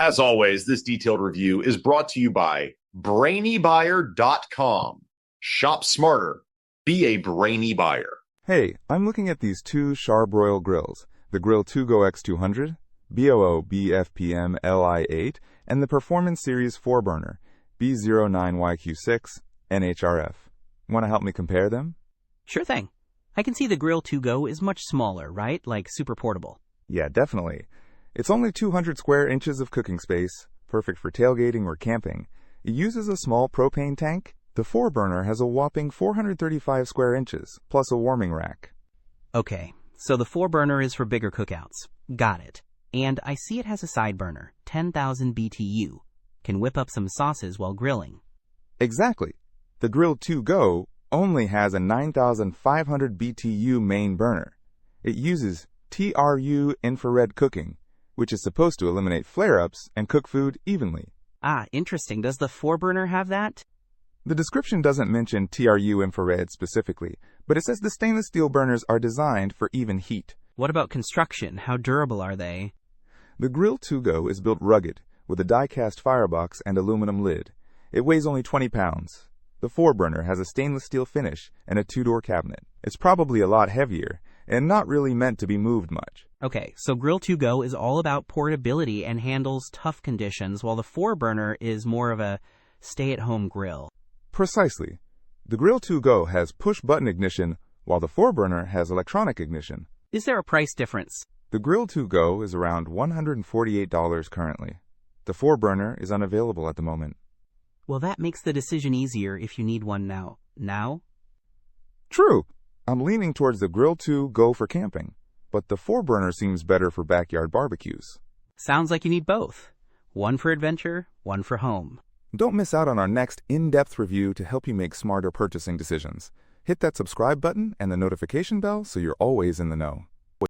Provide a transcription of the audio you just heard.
As always, this detailed review is brought to you by BrainyBuyer.com. Shop smarter. Be a brainy buyer. Hey, I'm looking at these two Charbroil grills, the Grill2Go X200, BOO BFPM Li8, and the Performance Series 4-burner, B09YQ6 NHRF. Want to help me compare them? Sure thing. I can see the Grill2Go is much smaller, right? Like super portable. Yeah, definitely. It's only 200 square inches of cooking space, perfect for tailgating or camping. It uses a small propane tank. The 4-burner has a whopping 435 square inches, plus a warming rack. Okay, so the 4-burner is for bigger cookouts. Got it. And I see it has a side burner, 10,000 BTU. Can whip up some sauces while grilling. Exactly. The Grill2Go only has a 9,500 BTU main burner. It uses TRU infrared cooking, which is supposed to eliminate flare-ups and cook food evenly. Ah, interesting. Does the 4-burner have that? The description doesn't mention TRU infrared specifically, but it says the stainless steel burners are designed for even heat. What about construction? How durable are they? The Grill2Go is built rugged, with a die-cast firebox and aluminum lid. It weighs only 20 pounds. The 4-burner has a stainless steel finish and a 2-door cabinet. It's probably a lot heavier, and not really meant to be moved much. Okay, so Grill2Go is all about portability and handles tough conditions, while the 4-burner is more of a stay-at-home grill. Precisely. The Grill2Go has push-button ignition, while the 4-burner has electronic ignition. Is there a price difference? The Grill2Go is around $148 currently. The 4-burner is unavailable at the moment. Well, that makes the decision easier if you need one now. Now? True. I'm leaning towards the Grill2Go for camping, but the 4-burner seems better for backyard barbecues. Sounds like you need both. One for adventure, one for home. Don't miss out on our next in-depth review to help you make smarter purchasing decisions. Hit that subscribe button and the notification bell so you're always in the know.